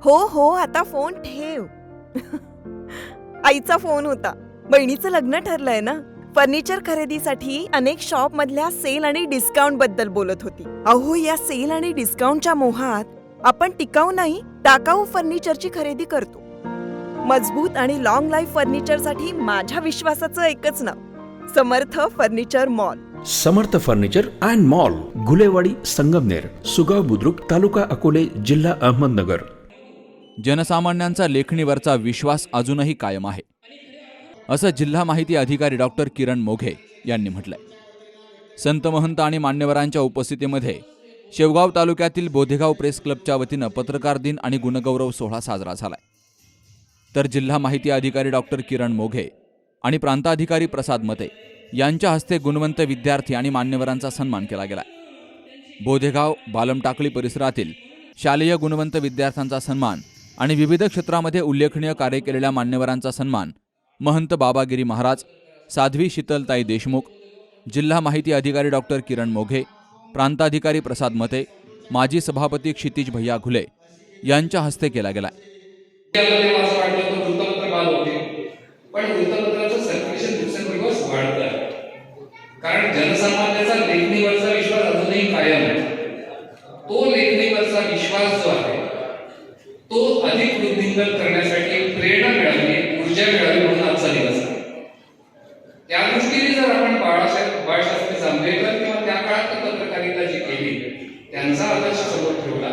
हो हो, आता फोन ठेव. आईचा फोन होता. बहिणीचं लग्न ठरलंय ना. फर्निचर खरेदीसाठी अनेक शॉप मधल्या सेल आणि डिस्काउंट बद्दल बोलत होती. अहो, या सेल आणि डिस्काउंटच्या मोहात आपण टिकाऊ नाही, टाकाऊ फर्निचरची खरेदी करतो. मजबूत आणि लॉंग लाईफ फर्निचरसाठी माझ्या विश्वासाचं एकच नाव, Samarth furniture mall. Samarth furniture and mall, Gulewadi, Sangamner, Sugaon Budruk, taluka Akole, जिल्हा अहमदनगर. जनसामान्यांचा लेखणीवरचा विश्वास अजूनही कायम आहे, असं जिल्हा माहिती अधिकारी डॉक्टर किरण मोघे यांनी म्हटलंय. संत महंत आणि मान्यवरांच्या उपस्थितीमध्ये शेवगाव तालुक्यातील बोधेगाव प्रेस क्लबच्या वतीनं पत्रकार दिन आणि गुणगौरव सोहळा साजरा झालाय. तर जिल्हा माहिती अधिकारी डॉक्टर किरण मोघे आणि प्रांताधिकारी प्रसाद मते यांच्या हस्ते गुणवंत विद्यार्थी आणि मान्यवरांचा सन्मान केला गेला. बोधेगाव बालमटाकळी परिसरातील शालेय गुणवंत विद्यार्थ्यांचा सन्मान आणि विविध क्षेत्रामध्ये उल्लेखनीय कार्य केलेल्या मान्यवरांचा सन्मान महंत बाबागिरी महाराज, साध्वी शीतलताई देशमुख, जिल्हा माहिती अधिकारी डॉक्टर किरण मोघे, प्रांताधिकारी प्रसाद मते, माजी सभापती क्षितिज भैया घुले यांच्या हस्ते केला गेला. पण वृत्तपत्राचं सर्क्युलेशन दिवसेंदिवस वाढत आहे, कारण जनसामान्याचा लेखणीवरचा विश्वास अजूनही कायम आहे. तो लेखणीवरचा विश्वास जो आहे तो अधिक वृद्धिंगत करण्यासाठी प्रेरणा मिळावी, ऊर्जा मिळावी म्हणून आजचा दिवस आहे. त्या दृष्टीने जर आपण बाळशास्त्री जांभेकर किंवा त्या काळात पत्रकारिता जी केली त्यांचा आदर्श समोर ठेवला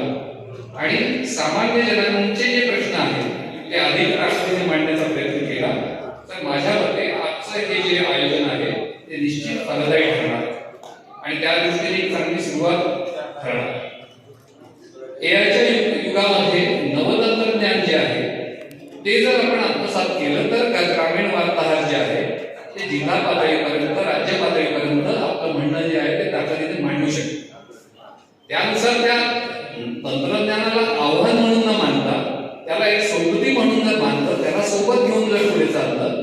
आणि सामान्य जनांचे जे प्रश्न आहेत ते अधिक राष्ट्रीय मांडण्याचा प्रयत्न केला, तर माझ्या मते आजचं हे जे आयोजन आहे ते निश्चित फलदायी ठरणार आणि त्या दृष्टीने एक चांगली सुरुवात ठरणार. एआयच्या युगामध्ये नवतंत्रज्ञान जे आहे ते जर आपण आत्मसात केलं तर ग्रामीण वार्ताहर जे आहे ते जिल्हा पातळीपर्यंत, राज्य पातळीपर्यंत आपलं म्हणणं जे आहे ते ताकदीने मांडू शकते. त्यानुसार त्या तंत्रज्ञानाला आव्हान म्हणून न मानता त्याला एक समृद्धी म्हणून जर मानलं, त्याला सोबत घेऊन जर पुढे चाललं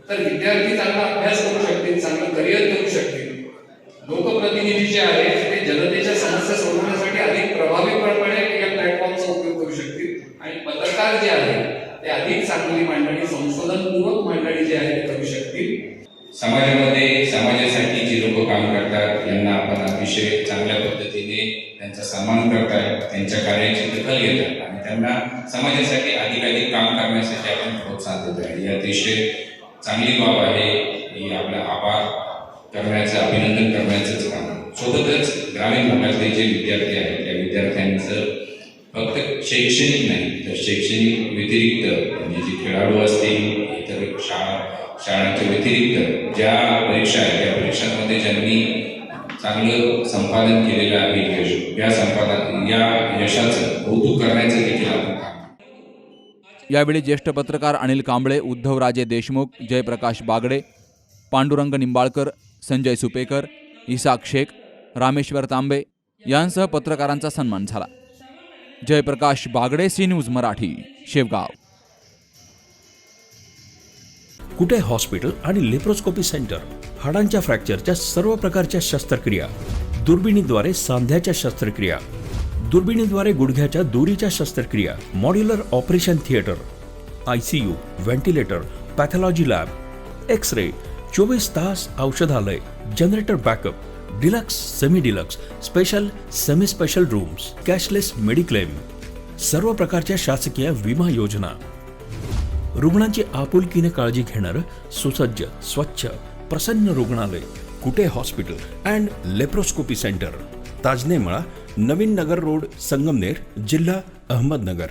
तर विद्यार्थी चांगला अभ्यास करू शकतील, चांगलं करिअर करू शकतील. लोकप्रतिनिधी जे आहेत ते जनतेच्या समस्या सोडवण्यासाठी अधिक प्रभावीपणे या प्लॅटफॉर्मचा उपयोग करू शकतील आणि पत्रकार जे आहेत ते अधिक चांगली मांडणी, संशोधनपूर्वक मांडणी जे आहे ते करू शकतील. समाजामध्ये समाजासाठी जी लोक काम करतात यांना आपण अतिशय चांगल्या पद्धतीने त्यांचा सन्मान करताय, त्यांच्या कार्याची दखल घेतात आणि त्यांना समाजासाठी अधिकाधिक काम करण्यासाठी आपण प्रोत्साहन देत आहे. ही अतिशय चांगली बाब आहे. ही आपला आभार करण्याचं, अभिनंदन करण्याचंच काम. सोबतच ग्रामीण भागातले जे विद्यार्थी आहेत त्या विद्यार्थ्यांचं फक्त शैक्षणिक नाही तर शैक्षणिक व्यतिरिक्त म्हणजे जे खेळाडू असतील, इतर शाळांच्या व्यतिरिक्त ज्या परीक्षा आहेत त्या परीक्षांमध्ये ज्यांनी चांगलं संपादन केलेलं आहे यश, या यशाचं कौतुक करण्याचं देखील आपण काम. यावेळी ज्येष्ठ पत्रकार अनिल कांबळे, उद्धवराजे देशमुख, जयप्रकाश बागडे, पांडुरंग निंबाळकर, संजय सुपेकर, इसाक शेख, रामेश्वर तांबे यांसह पत्रकारांचा सन्मान झाला. Jayprakash Bagde, C news Marathi, Shevgaon. Kute hospital आणि लेप्रोस्कोपी सेंटर, हाडांच्या फ्रॅक्चरच्या सर्व प्रकारच्या शस्त्रक्रिया, दुर्बिणीद्वारे सांध्याच्या शस्त्रक्रिया, दुर्बिणीद्वारे गुडघ्याच्या दोरीच्या शस्त्रक्रिया, modular operation theatre, ICU, ventilator, pathology lab, X ray, 24 तास औषधालय, generator backup, deluxe, semi deluxe, special, semi special rooms, cashless mediclaim, सर्व प्रकारच्या शासकीय विमा योजना, रुग्णांची आपुलकीने काळजी घेणारं सुसज्ज, स्वच्छ, प्रसन्न रुग्णालय, Kute hospital and laparoscopy centre, Tajne मळा, नवीन नगर रोड, संगमनेर, जिल्हा अहमदनगर.